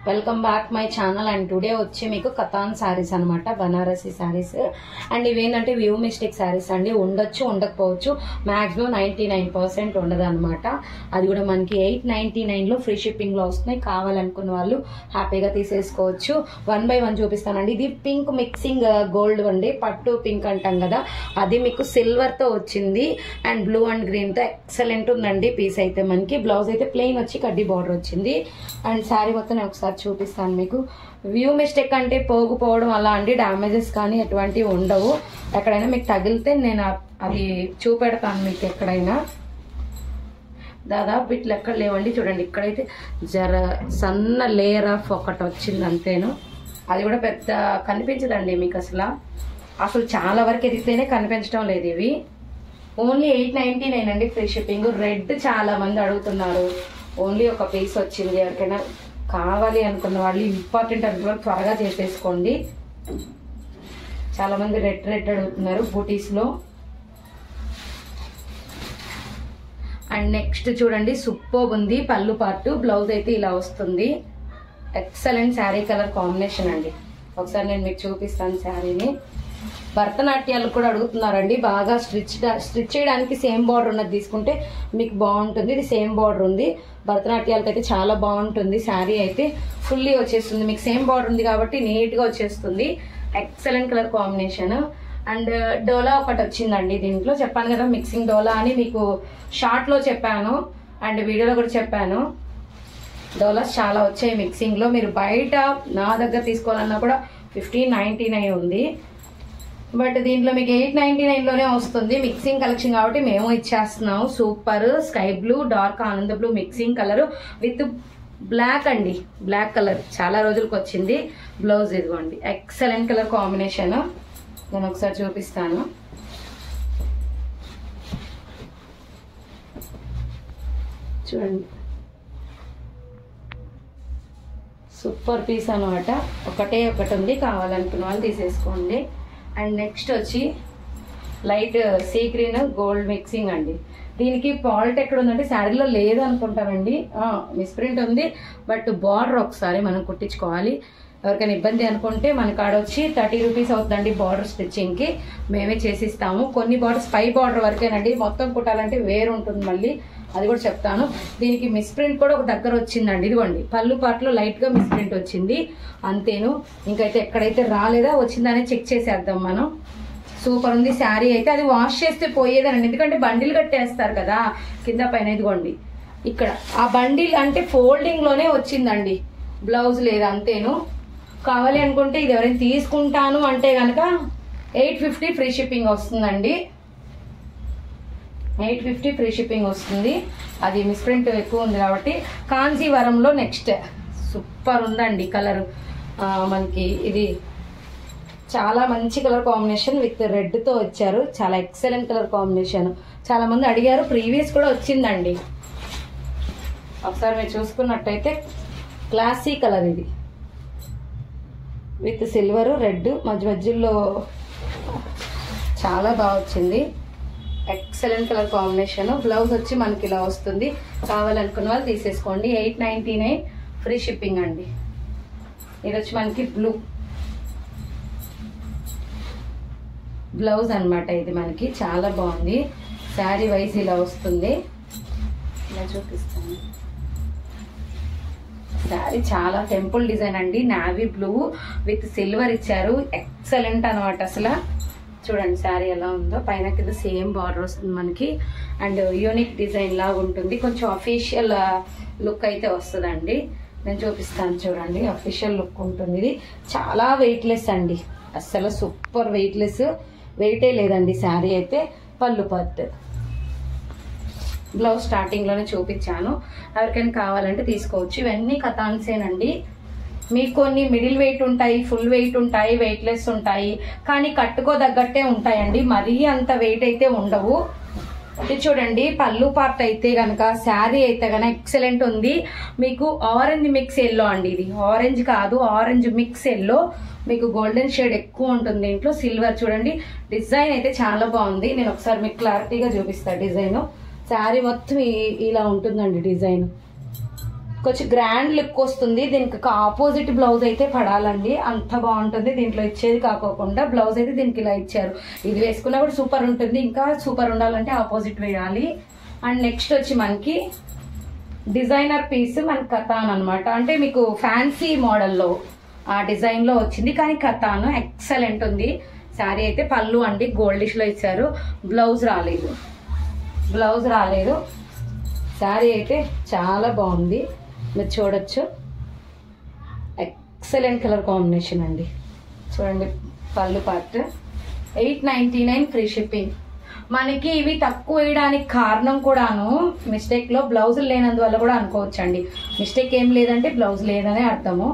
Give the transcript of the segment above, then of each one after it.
Welcome back my channel. And today వచ్చి మీకు కతాన్ శారీస్ అనమాట, బనారసీ శారీస్. అండ్ ఇవేంటంటే వ్యూ మిస్టేక్ శారీస్ అండి. ఉండొచ్చు ఉండకపోవచ్చు, మాక్సిమం 99% ఉండదు అనమాట. అది కూడా మనకి 899లో ఫ్రీ షిప్పింగ్ లో వస్తున్నాయి. కావాలనుకున్న వాళ్ళు హ్యాపీగా తీసేసుకోవచ్చు. 1 by 1 చూపిస్తానండి. ఇది పింక్ మిక్సింగ్ గోల్డ్ అండి, పట్టు పింక్ అంటాం కదా, అది మీకు సిల్వర్ తో వచ్చింది. అండ్ బ్లూ అండ్ గ్రీన్ తో ఎక్సలెంట్ ఉందండి పీస్ అయితే. మనకి బ్లౌజ్ అయితే ప్లెయిన్ వచ్చి కడ్డీ బార్డర్ వచ్చింది. అండ్ శారీ మొత్తం నేను ఒకసారి చూపిస్తాను మీకు. వ్యూ మిస్టేక్ అంటే పోగుపోవడం అలా అండి, డ్యామేజెస్ కానీ ఎటువంటివి ఉండవు. ఎక్కడైనా మీకు తగిలితే నేను అది చూపెడతాను మీకు. ఎక్కడైనా దాదాపు ఇట్లా ఎక్కడ లేవండి. చూడండి, ఇక్కడైతే జర సన్న లేయర్ ఆఫ్ ఒకటి వచ్చింది అంతేను. అది కూడా పెద్ద కనిపించదండి మీకు అసలు చాలా వరకు ఎదిగితేనే కనిపించడం లేదు. ఇవి ఓన్లీ 899 అండి ఫ్రీ షిప్పింగ్. రెడ్ చాలా మంది అడుగుతున్నారు, ఓన్లీ ఒక పీస్ వచ్చింది. ఎవరికైనా కావాలి అనుకున్న వాళ్ళు, ఇంపార్టెంట్ అనుకున్న త్వరగా చేసేసుకోండి. చాలా మంది రెడ్ అడుగుతున్నారు బూటీస్ లో. అండ్ నెక్స్ట్ చూడండి, సూపర్ ఉంది పళ్ళు పార్ట్. బ్లౌజ్ అయితే ఇలా వస్తుంది. ఎక్సలెంట్ శారీ కలర్ కాంబినేషన్ అండి. ఒకసారి నేను మీకు చూపిస్తాను శారీని. భరతనాట్యాలు కూడా అడుగుతున్నారండి బాగా. స్టిచ్ చేయడానికి సేమ్ బార్డర్ ఉన్నది తీసుకుంటే మీకు బాగుంటుంది. ఇది సేమ్ బార్డర్ ఉంది. భరతనాట్యాలకు అయితే చాలా బాగుంటుంది. శారీ అయితే ఫుల్లీ వచ్చేస్తుంది. మీకు సేమ్ బార్డర్ ఉంది కాబట్టి నీట్ గా వచ్చేస్తుంది. Excellent colour combination. అండ్ డోలా ఒకటి వచ్చిందండి దీంట్లో. చెప్పాను కదా మిక్సింగ్ డోలా అని, మీకు షార్ట్ లో చెప్పాను అండ్ వీడియోలో కూడా చెప్పాను. డోలాస్ చాలా వచ్చాయి మిక్సింగ్ లో. మీరు బయట నా దగ్గర తీసుకోవాలన్నా కూడా 1599 ఉంది. బట్ దీంట్లో మీకు 899లోనే వస్తుంది. మిక్సింగ్ కలెక్షన్ కాబట్టి మేము ఇచ్చేస్తున్నాము. సూపర్ స్కై బ్లూ, డార్క్ ఆనంద blue mixing colour with black అండి. బ్లాక్ కలర్ చాలా రోజులకు వచ్చింది. బ్లౌజ్ ఇదిగోండి, ఎక్సలెంట్ కలర్ కాంబినేషన్. నేను ఒకసారి చూపిస్తాను. చూడండి, సూపర్ పీస్ అనమాట. ఒకటి ఉంది, కావాలనుకున్న వాళ్ళు తీసేసుకోండి. అండ్ నెక్స్ట్ వచ్చి light sea green gold mixing అండి. దీనికి ఫాల్ట్ ఎక్కడ ఉందంటే శారీలో లేదు అనుకుంటానండి, మిస్ప్రింట్ ఉంది. బట్ బార్డర్ ఒకసారి మనం కుట్టించుకోవాలి. ఎవరికైనా ఇబ్బంది అనుకుంటే మన కాడ వచ్చి 30 రూపీస్ అవుతుందండి బార్డర్ స్టిచ్చింగ్ కి. మేమే చేసిస్తాము. కొన్ని బార్డర్స్ పై బార్డర్ వరకేనండి, మొత్తం కుట్టాలంటే వేరు ఉంటుంది మళ్ళీ, అది కూడా చెప్తాను. దీనికి మిస్ప్రింట్ కూడా ఒక దగ్గర వచ్చిందండి. ఇదిగోండి, పళ్ళు పాటలో లైట్ గా మిస్ప్రింట్ వచ్చింది అంతేను. ఇంకైతే ఎక్కడైతే రాలేదా వచ్చిందనే చెక్ చేసేద్దాం మనం. సూపర్ ఉంది శారీ అయితే. అది వాష్ చేస్తే పోయేదనండి, ఎందుకంటే బండిల్ కట్టేస్తారు కదా కింద పైన. ఇదిగోండి, ఇక్కడ ఆ బండిల్ అంటే ఫోల్డింగ్ లోనే వచ్చిందండి, బ్లౌజ్ లేదు అంతేను. కావాలి అనుకుంటే ఇది ఎవరైనా తీసుకుంటాను అంటే కనుక 850 ఫ్రీ షిప్పింగ్ వస్తుందండి. 850 ఫ్రీ షిప్పింగ్ వస్తుంది. అది మిస్ప్రింట్ ఎక్కువ ఉంది కాబట్టి. కాంజీవరంలో నెక్స్ట్ సూపర్ ఉందండి కలర్. మనకి ఇది చాలా మంచి కలర్ కాంబినేషన్ విత్ రెడ్ తో వచ్చారు. చాలా ఎక్సలెంట్ కలర్ కాంబినేషన్. చాలా మంది అడిగారు, ప్రీవియస్ కూడా వచ్చిందండి. ఒకసారి మీరు చూసుకున్నట్టయితే క్లాసీ కలర్ ఇది విత్ సిల్వర్ రెడ్ మధ్యలో చాలా బాగా వచ్చింది. Excellent colour combination. బ్లౌజ్ వచ్చి మనకి ఇలా వస్తుంది. కావాలనుకున్న వాళ్ళు తీసేసుకోండి. 899 ఫ్రీ షిప్పింగ్ అండి. ఇది వచ్చి మనకి బ్లూ బ్లౌజ్ అనమాట. ఇది మనకి చాలా బాగుంది. శారీ వైజ్ ఇలా వస్తుంది. ఇలా చూపిస్తాను. శారీ చాలా టెంపుల్ డిజైన్ అండి. నావీ బ్లూ విత్ సిల్వర్ ఇచ్చారు. ఎక్సలెంట్ అనమాట అసలు. చూడండి శారీ ఎలా ఉందో. పైన కింద సేమ్ బార్డర్ వస్తుంది మనకి. అండ్ యూనిక్ డిజైన్ లాగా ఉంటుంది. కొంచెం అఫీషియల్ లుక్ అయితే వస్తుందండి. నేను చూపిస్తాను చూడండి, అఫీషియల్ లుక్ ఉంటుంది. ఇది చాలా వెయిట్లెస్ అండి, అసలు సూపర్ వెయిట్లెస్. వెయిటే లేదండి శారీ అయితే. పళ్ళు పట్టు బ్లౌజ్ స్టార్టింగ్ లోనే చూపించాను. ఎవరికైనా కావాలంటే తీసుకోవచ్చు. ఇవన్నీ కతాన్సేనండి. మీకు కొన్ని మిడిల్ వెయిట్ ఉంటాయి, ఫుల్ వెయిట్ ఉంటాయి, వెయిట్లెస్ ఉంటాయి, కానీ కట్టుకోదగ్గట్టే ఉంటాయండి. మరీ అంత వెయిట్ అయితే ఉండవు. ఇది చూడండి, పళ్ళు పార్ట్ అయితే గనక శారీ అయితే గనక ఎక్సలెంట్ ఉంది. మీకు ఆరెంజ్ మిక్స్ ఎల్లో అండి. ఇది ఆరెంజ్ కాదు, ఆరెంజ్ మిక్స్ ఎల్లో. మీకు గోల్డెన్ షేడ్ ఎక్కువ ఉంటుంది దీంట్లో. సిల్వర్ చూడండి, డిజైన్ అయితే చాలా బాగుంది. నేను ఒకసారి మీకు క్లారిటీగా చూపిస్తాను డిజైన్. శారీ మొత్తం ఇలా ఉంటుందండి డిజైన్. కొంచెం గ్రాండ్ లుక్ వస్తుంది. దీనికి ఆపోజిట్ బ్లౌజ్ అయితే పడాలండి, అంత బాగుంటుంది. దీంట్లో ఇచ్చేది కాకోకుండా బ్లౌజ్ అయితే దీనికి ఇలా ఇచ్చారు. ఇది వేసుకున్నా కూడా సూపర్ ఉంటుంది. ఇంకా సూపర్ ఉండాలంటే ఆపోజిట్ వేయాలి. అండ్ నెక్స్ట్ వచ్చి మనకి డిజైనర్ పీస్ మనకి కతాన్ అనమాట. అంటే మీకు ఫ్యాన్సీ మోడల్లో ఆ డిజైన్ లో వచ్చింది, కానీ కతాన్ ఎక్సలెంట్ ఉంది. శారీ అయితే పళ్ళు అండి గోల్డిష్ లో ఇచ్చారు. బ్లౌజ్ రాలేదు. శారీ అయితే చాలా బాగుంది, మీరు చూడొచ్చు. ఎక్సలెంట్ కలర్ కాంబినేషన్ అండి. చూడండి పళ్ళు పార్ట్ 899 ఫ్రీ షిప్పింగ్. మనకి ఇవి తక్కువ వేయడానికి కారణం కూడాను మిస్టేక్ లో బ్లౌజులు లేనందువల్ల కూడా అనుకోవచ్చు అండి. మిస్టేక్ ఏం లేదంటే బ్లౌజ్ లేదనే అర్థము.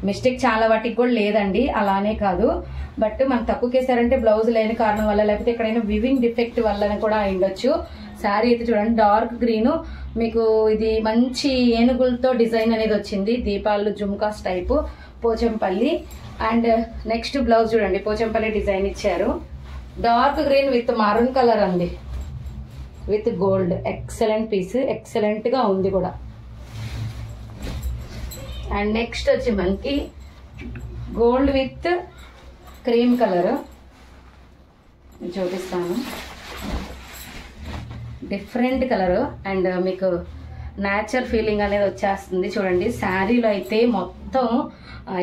మిస్టేక్ చాలా వాటికి కూడా లేదండి, అలానే కాదు. బట్ మనం తక్కువ కేసారంటే బ్లౌజ్ లేని కారణం వల్ల, లేకపోతే ఎక్కడైనా వివింగ్ డిఫెక్ట్ వల్ల కూడా అయ్యుండొచ్చు. శారీ అయితే చూడండి డార్క్ గ్రీన్, మీకు ఇది మంచి ఏనుగులతో డిజైన్ అనేది వచ్చింది. దీపాలు jhumkas type Pochampally. And next blouse చూడండి పోచంపల్లి డిజైన్ ఇచ్చారు. Dark green with maroon colour అండి, with gold. Excellent piece, excellent గా ఉంది కూడా. అండ్ నెక్స్ట్ వచ్చి మనకి గోల్డ్ విత్ క్రీమ్ కలర్ చూపిస్తాను. డిఫరెంట్ కలర్ అండ్ మీకు న్యాచురల్ ఫీలింగ్ అనేది వచ్చేస్తుంది. చూడండి శారీలో అయితే మొత్తం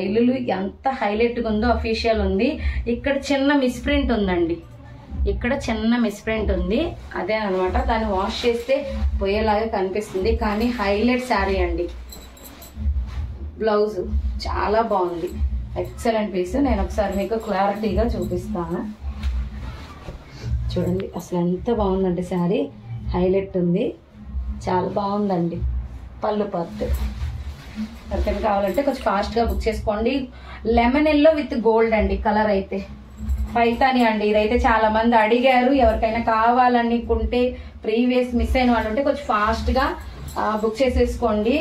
ఇల్లు ఎంత హైలైట్గా ఉందో అఫీషియల్ ఉంది. ఇక్కడ చిన్న మిస్ప్రింట్ ఉందండి, ఇక్కడ చిన్న మిస్ప్రింట్ ఉంది, అదే అనమాట. దాన్ని వాష్ చేస్తే పోయేలాగా కనిపిస్తుంది, కానీ హైలైట్ శారీ అండి. బ్లౌజ్ చాలా బాగుంది, ఎక్సలెంట్ పీస్. నేను ఒకసారి మీకు క్లారిటీగా చూపిస్తాను. చూడండి అసలు ఎంత బాగుందండి శారీ, హైలైట్ ఉంది, చాలా బాగుందండి. పళ్ళు పార్ట్ ఎవరికైనా కావాలంటే కొంచెం ఫాస్ట్గా బుక్ చేసుకోండి. లెమన్ ఎల్లో విత్ గోల్డ్ అండి కలర్ అయితే. పైతాని అండి, ఇదైతే చాలా మంది అడిగారు. ఎవరికైనా కావాలనుకుంటే ప్రీవియస్ మిస్ అయిన వాళ్ళు ఉంటే కొంచెం ఫాస్ట్గా బుక్ చేసేసుకోండి.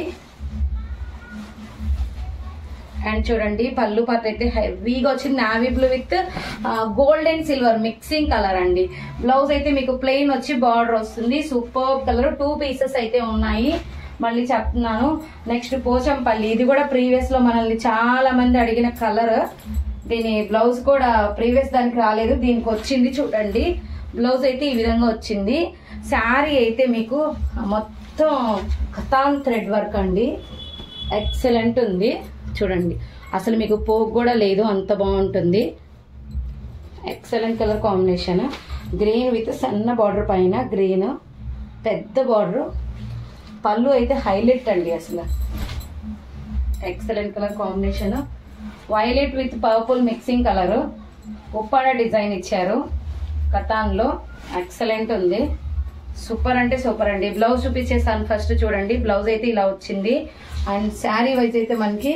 అండ్ చూడండి పళ్ళు పార్ట్ అయితే హెవీగా వచ్చింది, navy blue with gold and silver mixing colour అండి. బ్లౌజ్ అయితే మీకు ప్లెయిన్ వచ్చి బార్డర్ వస్తుంది. సూపర్ కలర్, 2 పీసెస్ అయితే ఉన్నాయి. మళ్ళీ చెప్తున్నాను. నెక్స్ట్ పోచంపల్లి, ఇది కూడా ప్రీవియస్ లో మనల్ని చాలా మంది అడిగిన కలర్. దీని బ్లౌజ్ కూడా ప్రీవియస్ దానికి రాలేదు, దీనికి వచ్చింది. చూడండి బ్లౌజ్ అయితే ఈ విధంగా వచ్చింది. శారీ అయితే మీకు మొత్తం కతాన్ థ్రెడ్ వర్క్ అండి, ఎక్సలెంట్ ఉంది. చూడండి అసలు మీకు పోగు కూడా లేదు, అంత బాగుంటుంది. Excellent colour combination. Green with సన్న బార్డర్ పైన గ్రీన్, పెద్ద బార్డర్. పళ్ళు అయితే హైలైట్ అండి, అసలు excellent colour combination. Violet with purple mixing colour, Uppada design ఇచ్చారు కతాన్లో. ఎక్సలెంట్ ఉంది, సూపర్ అంటే సూపర్ అండి. బ్లౌజ్ చూపించేస్తాను ఫస్ట్. చూడండి బ్లౌజ్ అయితే ఇలా వచ్చింది. అండ్ శారీ వైజ్ అయితే మనకి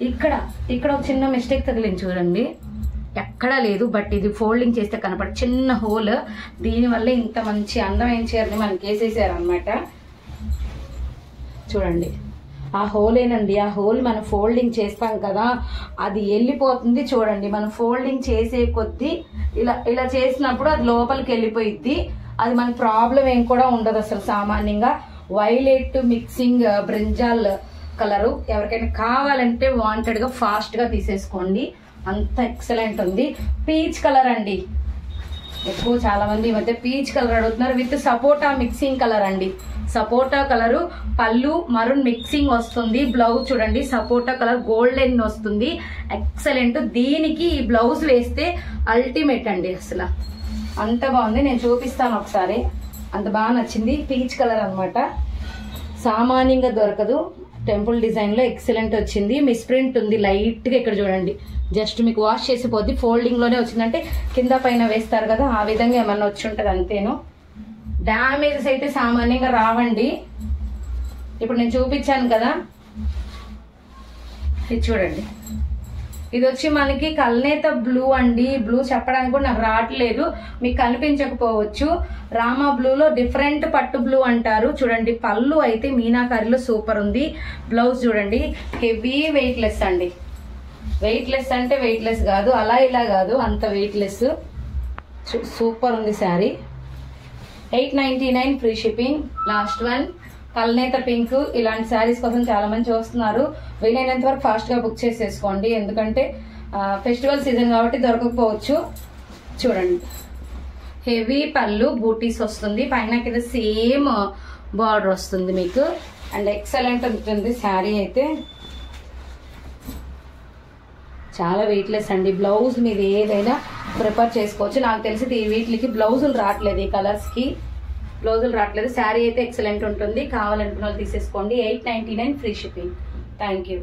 ఇక్కడ ఒక చిన్న మిస్టేక్ తగిలింది చూడండి, ఎక్కడా లేదు. బట్ ఇది ఫోల్డింగ్ చేస్తే కనపడ చిన్న హోల్, దీనివల్ల ఇంత మంచి అందమైన చీరని మనకి వేసేసారు అనమాట. చూడండి ఆ హోలేనండి, ఆ హోల్ మనం ఫోల్డింగ్ చేస్తాం కదా, అది వెళ్ళిపోతుంది. చూడండి మనం ఫోల్డింగ్ చేసే కొద్దీ ఇలా చేసినప్పుడు అది లోపలికి వెళ్ళిపోయిద్ది. అది మనకి ప్రాబ్లం ఏం కూడా ఉండదు అసలు. సామాన్యంగా వైలెట్ మిక్సింగ్ బ్రింజాల్ కలరు ఎవరికైనా కావాలంటే వాంటెడ్ గా ఫాస్ట్ గా తీసేసుకోండి, అంత ఎక్సలెంట్ ఉంది. పీచ్ కలర్ అండి, ఎక్కువ చాలా మంది ఈ మధ్య పీచ్ కలర్ అడుగుతున్నారు. విత్ సపోటా మిక్సింగ్ కలర్ అండి. సపోటా కలరు, పళ్ళు మరూన్ మిక్సింగ్ వస్తుంది. బ్లౌజ్ చూడండి సపోటా కలర్ గోల్డెన్ వస్తుంది, ఎక్సలెంట్. దీనికి ఈ బ్లౌజ్ వేస్తే అల్టిమేట్ అండి, అసలు అంత బాగుంది. నేను చూపిస్తాను ఒకసారి, అంత బాగా నచ్చింది. పీచ్ కలర్ అనమాట, సామాన్యంగా దొరకదు. టెంపుల్ డిజైన్ లో ఎక్సలెంట్ వచ్చింది. మిస్ప్రింట్ ఉంది లైట్ గా, ఇక్కడ చూడండి జస్ట్ మీకు వాష్ చేసిపోద్ది. ఫోల్డింగ్ లోనే వచ్చిందంటే కింద పైన వేస్తారు కదా, ఆ విధంగా ఏమన్నా వచ్చి ఉంటుంది అంతేను. డ్యామేజెస్ అయితే సామాన్యంగా రావండి. ఇప్పుడు నేను చూపించాను కదా, ఇది చూడండి. ఇది వచ్చి మనకి కల్నేత బ్లూ అండి. బ్లూ చెప్పడానికి కూడా నాకు రావట్లేదు, మీకు కనిపించకపోవచ్చు. రామా బ్లూలో డిఫరెంట్ పట్టు బ్లూ అంటారు. చూడండి పళ్ళు అయితే మీనాకారిలో సూపర్ ఉంది. బ్లౌజ్ చూడండి హెవీ వెయిట్ లెస్ అండి. వెయిట్ లెస్ అంటే వెయిట్ లెస్ కాదు, అలా ఇలా కాదు, అంత వెయిట్ లెస్. సూపర్ ఉంది sari, 899 free shipping. Last one కల్నేత పింక్. ఇలాంటి శారీస్ కోసం చాలా మంది చూస్తున్నారు. వీలైనంత వరకు ఫాస్ట్ గా బుక్ చేసేసుకోండి, ఎందుకంటే ఫెస్టివల్ సీజన్ కాబట్టి దొరకకపోవచ్చు. చూడండి, హెవీ పళ్ళు బూటీస్ వస్తుంది, పైన కింద సేమ్ బార్డర్ వస్తుంది మీకు. అండ్ ఎక్సలెంట్ ఉంటుంది శారీ అయితే, చాలా వెయిట్లెస్ అండి. బ్లౌజ్ మీద ఏదైనా ప్రిపేర్ చేసుకోవచ్చు. నాకు తెలిసి వీటికి బ్లౌజులు రావట్లేదు, ఈ కలర్స్ కి బ్లౌజులు రావట్లేదు. శారీ అయితే ఎక్సలెంట్ ఉంటుంది. కావాలనుకున్న వాళ్ళు తీసేసుకోండి. 899 ఫ్రీ షిప్పింగ్. Thank you.